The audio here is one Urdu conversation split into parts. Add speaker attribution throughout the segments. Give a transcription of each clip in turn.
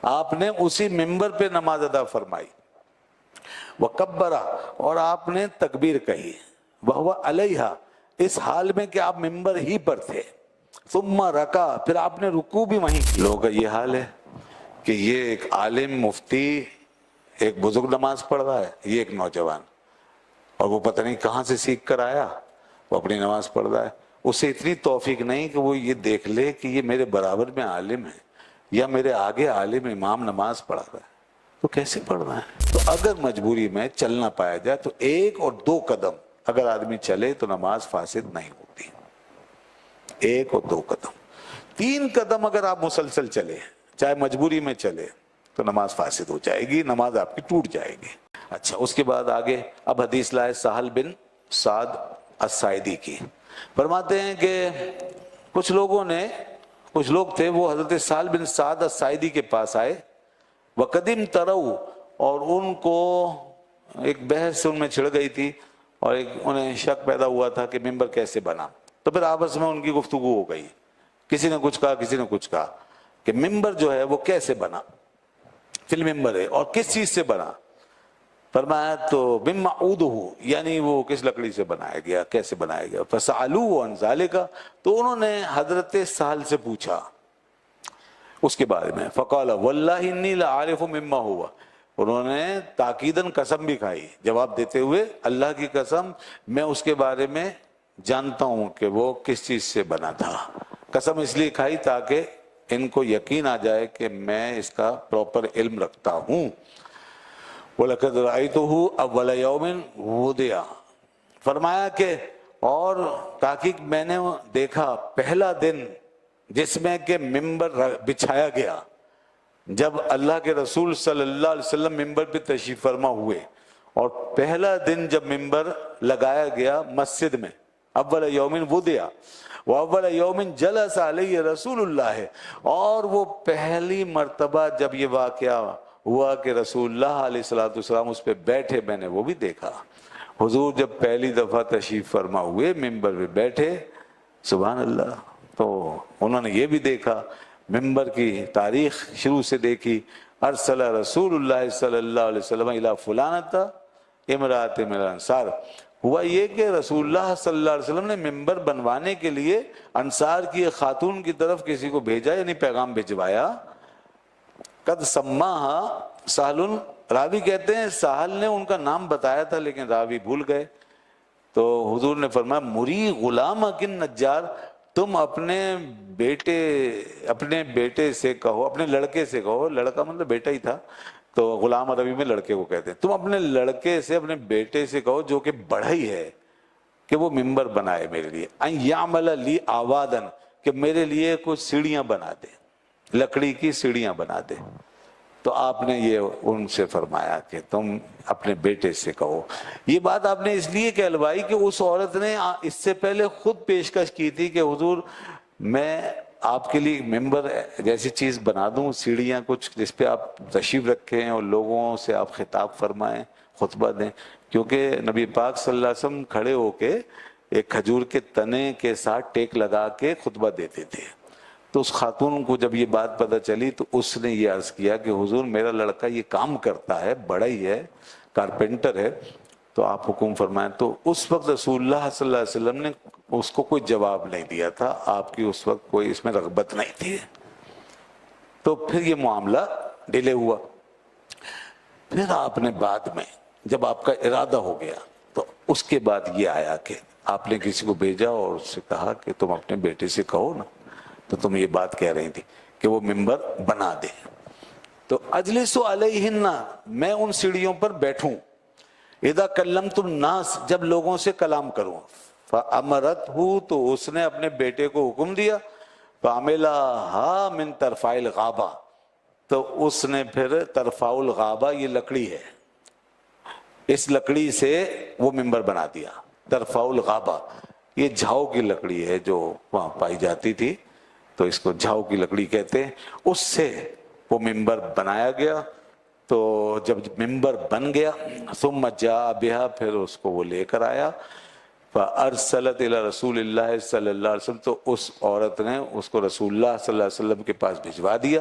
Speaker 1: آپ نے اسی ممبر پہ نماز ادا فرمائی، وکبرا، اور آپ نے تکبیر کہی، وہو علیہا، اس حال میں کہ آپ ممبر ہی پر تھے، ثم رکع، پھر آپ نے رکوع بھی وہیں کی۔ لوگوں کا یہ حال ہے کہ یہ ایک عالم مفتی ایک بزرگ نماز پڑھ رہا ہے، یہ ایک نوجوان، اور وہ پتہ نہیں کہاں سے سیکھ کر آیا، وہ اپنی نماز پڑھ رہا ہے، اسے اتنی توفیق نہیں کہ وہ یہ دیکھ لے کہ یہ میرے برابر میں عالم ہے یا میرے آگے عالم امام نماز پڑھا رہا ہے، تو کیسے پڑھ رہا ہے؟ تو اگر مجبوری میں چلنا پایا جائے تو 1 اور 2 قدم اگر آدمی چلے تو نماز فاسد نہیں ہوتی، 1 اور 2 قدم، 3 قدم اگر آپ مسلسل چلے چاہے مجبوری میں چلے تو نماز فاسد ہو جائے گی، نماز آپ کی ٹوٹ جائے گی۔ اچھا، اس کے بعد آگے اب حدیث لائے سہل بن سعد الساعدی کی، فرماتے ہیں کہ کچھ لوگ تھے وہ حضرت سہل بن سعد الساعدی کے پاس آئے، وقدم ترو، اور ان کو ایک بحث ان میں چھڑ گئی تھی اور انہیں شک پیدا ہوا تھا کہ ممبر کیسے بنا، تو پھر آپس میں ان کی گفتگو ہو گئی، کسی نے کچھ کہا کسی نے کچھ کہا کہ ممبر جو ہے وہ کیسے بنا، فی الممبر ہے، اور کس چیز سے بنا؟ فرمایا تو مما عودہ، یعنی وہ کس لکڑی سے بنایا گیا، کیسے بنایا گیا؟ فسألوه عن ذلك، تو انہوں نے حضرت سہل سے پوچھا اس کے بارے میں، فقال واللہ انی لعارف مما ہوا، انہوں نے تاکیداً قسم بھی کھائی جواب دیتے ہوئے، اللہ کی قسم میں اس کے بارے میں جانتا ہوں کہ وہ کس چیز سے بنا تھا، قسم اس لیے کھائی تاکہ ان کو یقین آ جائے کہ میں اس کا پراپر علم رکھتا ہوں۔ وَلَقَدْ رَأَيْتُهُ أَوَّلَ يَوْمٍ وُضِعَ، فرمایا کہ اور تحقیق میں نے دیکھا پہلا دن جس میں کہ ممبر بچھایا گیا، جب اللہ کے رسول صلی اللہ علیہ وسلم ممبر پہ تشریف فرما ہوئے، اور پہلا دن جب ممبر لگایا گیا مسجد میں، اول یوم وضع واول یوم جلس علیہ رسول اللہ، اور وہ پہلی مرتبہ جب یہ واقعہ ہوا کہ رسول اللہ علیہ السلام اس پہ بیٹھے، میں نے وہ بھی دیکھا، حضور جب پہلی دفعہ تشریف فرما ہوئے ممبر پہ بیٹھے، سبحان اللہ، تو انہوں نے یہ بھی دیکھا، ممبر کی تاریخ شروع سے دیکھی، ارسل رسول اللہ صلی اللہ علیہ وسلم الی فلانۃ امرأۃ من الانصار، ہوا یہ کہ رسول اللہ صلی اللہ علیہ وسلم نے ممبر بنوانے کے لیے انصار کی ایک خاتون کی طرف کسی کو بھیجا، یعنی پیغام بھجوایا، قد سماہا سہل، راوی کہتے ہیں سہل نے ان کا نام بتایا تھا لیکن راوی بھول گئے، تو حضور نے فرمایا مری غلام کن نجار، تم اپنے بیٹے سے کہو، اپنے لڑکے سے کہو، لڑکا مطلب بیٹا ہی تھا، تو غلام عربی میں لڑکے کو کہتے ہیں، تم اپنے لڑکے سے، اپنے بیٹے سے کہو جو کہ بڑھئی ہے، کہ وہ ممبر بنائے میرے لیے، ان یعمل لی آوادن، کہ میرے لیے کچھ سیڑھیاں بنا دے، لکڑی کی سیڑھیاں بنا دے۔ تو آپ نے یہ ان سے فرمایا کہ تم اپنے بیٹے سے کہو، یہ بات آپ نے اس لیے کہلوائی کہ اس عورت نے اس سے پہلے خود پیشکش کی تھی کہ حضور میں آپ کے لیے ممبر جیسی چیز بنا دوں، سیڑھیاں کچھ جس پہ آپ تشریف رکھیں اور لوگوں سے آپ خطاب فرمائیں، خطبہ دیں، کیونکہ نبی پاک صلی اللہ علیہ وسلم کھڑے ہو کے ایک کھجور کے تنے کے ساتھ ٹیک لگا کے خطبہ دیتے تھے، تو اس خاتون کو جب یہ بات پتہ چلی تو اس نے یہ عرض کیا کہ حضور میرا لڑکا یہ کام کرتا ہے، بڑا ہی ہے، کارپینٹر ہے، تو آپ حکم فرمائیں۔ تو اس وقت رسول اللہ صلی اللہ علیہ وسلم نے اس کو کوئی جواب نہیں دیا تھا، آپ کی اس وقت کوئی اس میں رغبت نہیں تھی، تو پھر یہ معاملہ ڈیلے ہوا۔ پھر آپ نے بعد میں جب آپ کا ارادہ ہو گیا تو اس کے بعد یہ آیا کہ آپ نے کسی کو بھیجا اور اس سے کہا کہ تم اپنے بیٹے سے کہو نا، تو تم یہ بات کہہ رہی تھی کہ وہ ممبر بنا دے، تو اجلس علیہن، میں ان سیڑھیوں پر بیٹھوں، اذا کلمت الناس، جب لوگوں سے کلام کروں، فامرتہ، تو اس نے اپنے بیٹے کو حکم دیا، فعملہا من طرفاء الغابہ، تو اس نے پھر طرفاء الغابہ، یہ لکڑی ہے، اس لکڑی سے وہ ممبر بنا دیا، طرفاء الغابہ یہ جھاؤ کی لکڑی ہے جو وہاں پائی جاتی تھی، تو اس کو جھاؤ کی لکڑی کہتے ہیں، اس سے وہ ممبر بنایا گیا۔ تو جب ممبر بن گیا، ثم جاء بها، پھر اس کو وہ لے کر آیا، فارسلت الى رسول اللہ صلی اللہ علیہ وسلم، تو اس عورت نے اس کو رسول اللہ صلی اللہ علیہ وسلم کے پاس بھجوا دیا،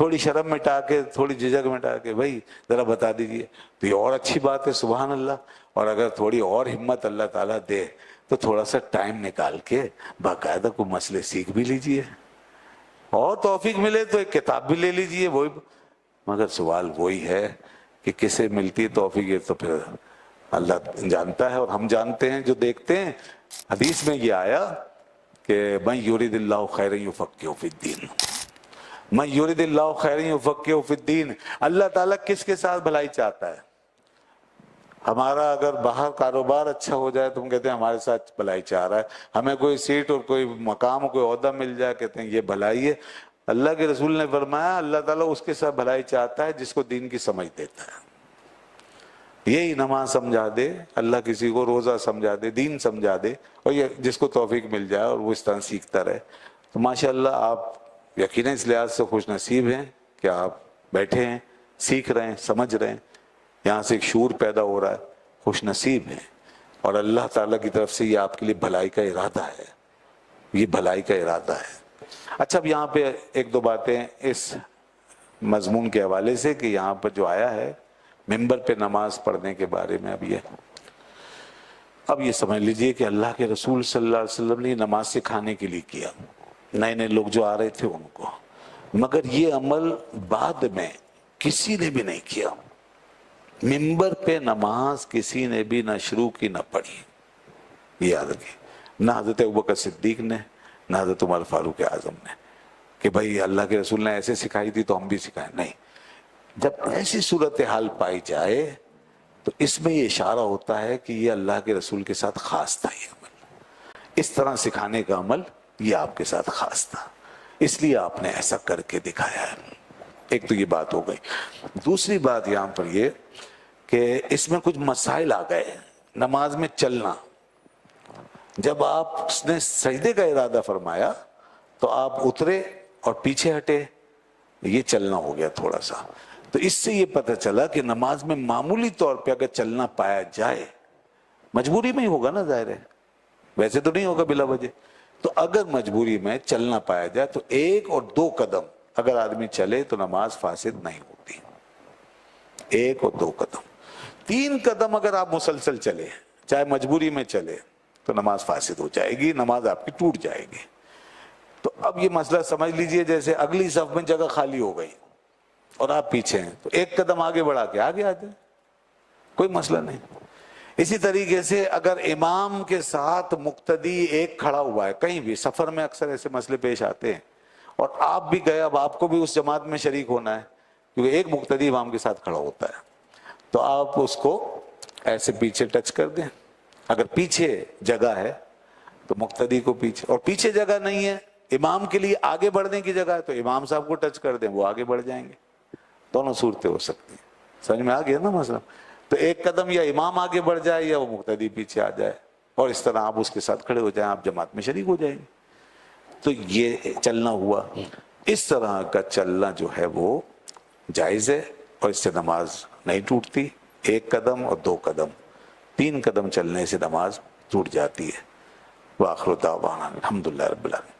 Speaker 1: تھوڑی شرم مٹا کے، تھوڑی جھجک مٹا کے بھائی ذرا بتا دیجئے، تو یہ اور اچھی بات ہے، سبحان اللہ۔ اور اگر تھوڑی اور ہمت اللہ تعالیٰ دے تو تھوڑا سا ٹائم نکال کے باقاعدہ کوئی مسئلے سیکھ بھی لیجئے، اور توفیق ملے تو ایک کتاب بھی لے لیجئے وہی۔ مگر سوال وہی ہے کہ کسے ملتی ہے توفیق، یہ تو پھر اللہ جانتا ہے اور ہم جانتے ہیں جو دیکھتے ہیں۔ حدیث میں یہ آیا کہ من یرید اللہ خیرا یفقہہ فی الدین، من یرید اللہ خیرا یفقہہ فی الدین۔ اللہ تعالیٰ کس کے ساتھ بھلائی چاہتا ہے؟ ہمارا اگر باہر کاروبار اچھا ہو جائے تو ہم کہتے ہیں ہمارے ساتھ بھلائی چاہ رہا ہے، ہمیں کوئی سیٹ اور کوئی مقام کوئی عہدہ مل جائے کہتے ہیں یہ بھلائی ہے۔ اللہ کے رسول نے فرمایا اللہ تعالیٰ اس کے ساتھ بھلائی چاہتا ہے جس کو دین کی سمجھ دیتا ہے۔ یہی نماز سمجھا دے اللہ، کسی کو روزہ سمجھا دے، دین سمجھا دے، اور یہ جس کو توفیق مل جائے اور وہ اس طرح سیکھتا رہے، تو ماشاءاللہ آپ یقیناً اس لحاظ سے خوش نصیب ہیں کہ آپ بیٹھے ہیں، سیکھ رہے ہیں، سمجھ رہے ہیں، یہاں سے ایک شعور پیدا ہو رہا ہے، خوش نصیب ہیں۔ اور اللہ تعالیٰ کی طرف سے یہ آپ کے لیے بھلائی کا ارادہ ہے، یہ بھلائی کا ارادہ ہے۔ اچھا، اب یہاں پہ ایک دو باتیں اس مضمون کے حوالے سے کہ یہاں پر جو آیا ہے ممبر پہ نماز پڑھنے کے بارے میں، اب یہ سمجھ لیجئے کہ اللہ کے رسول صلی اللہ علیہ وسلم نے نماز سکھانے کے لیے کیا، نئے نئے لوگ جو آ رہے تھے ان کو، مگر یہ عمل بعد میں کسی نے بھی نہیں کیا۔ ممبر پہ نماز کسی نے بھی نہ شروع کی نہ پڑھی، یہ یاد رکھیے، نہ حضرت ابوبکر صدیق نے، نہ حضرت عمر فاروق اعظم نے کہ بھائی اللہ کے رسول نے ایسے سکھائی تھی تو ہم بھی سکھائیں، نہیں۔ جب ایسی صورتحال پائی جائے تو اس میں یہ اشارہ ہوتا ہے کہ یہ اللہ کے رسول کے ساتھ خاص تھا، یہ عمل، اس طرح سکھانے کا عمل یہ آپ کے ساتھ خاص تھا، اس لیے آپ نے ایسا کر کے دکھایا ہے۔ ایک تو یہ بات ہو گئی۔ دوسری بات یہاں پر یہ کہ اس میں کچھ مسائل آ گئے، نماز میں چلنا۔ جب آپ نے سجدے کا ارادہ فرمایا تو آپ اترے اور پیچھے ہٹے، یہ چلنا ہو گیا تھوڑا سا۔ تو اس سے یہ پتہ چلا کہ نماز میں معمولی طور پہ اگر چلنا پایا جائے، مجبوری میں ہی ہوگا نا، ظاہر ہے، ویسے تو نہیں ہوگا بلا وجہ، تو اگر مجبوری میں چلنا پایا جائے تو 1 اور 2 قدم اگر آدمی چلے تو نماز فاسد نہیں ہوتی، 1 اور 2 قدم۔ 3 قدم اگر آپ مسلسل چلے، چاہے مجبوری میں چلے، تو نماز فاسد ہو جائے گی، نماز آپ کی ٹوٹ جائے گی۔ تو اب یہ مسئلہ سمجھ لیجئے، جیسے اگلی صف میں جگہ خالی ہو گئی اور آپ پیچھے ہیں، تو 1 قدم آگے بڑھا کے آگے آ جائیں، کوئی مسئلہ نہیں۔ اسی طریقے سے اگر امام کے ساتھ مقتدی ایک کھڑا ہوا ہے، کہیں بھی سفر میں اکثر ایسے مسئلے پیش آتے ہیں، اور آپ بھی گئے، اب آپ کو بھی اس جماعت میں شریک ہونا ہے، کیونکہ ایک مقتدی امام کے ساتھ کھڑا ہوتا ہے، تو آپ اس کو ایسے پیچھے ٹچ کر دیں۔ اگر پیچھے جگہ ہے تو مقتدی کو پیچھے، اور پیچھے جگہ نہیں ہے، امام کے لیے آگے بڑھنے کی جگہ ہے، تو امام صاحب کو ٹچ کر دیں، وہ آگے بڑھ جائیں گے۔ دونوں صورتیں ہو سکتی ہیں، سمجھ میں آ گیا نا مسئلہ؟ تو 1 قدم یا امام آگے بڑھ جائے یا وہ مقتدی پیچھے آ جائے، اور اس طرح آپ اس کے ساتھ کھڑے ہو جائیں، آپ جماعت میں شریک ہو جائیں گے۔ تو یہ چلنا ہوا، اس طرح کا چلنا جو ہے وہ جائز ہے، اور اس سے نماز نہیں ٹوٹتی۔ 1 قدم اور 2 قدم، 3 قدم چلنے سے نماز ٹوٹ جاتی ہے۔ وآخر دعوانا الحمدللہ رب العالمین۔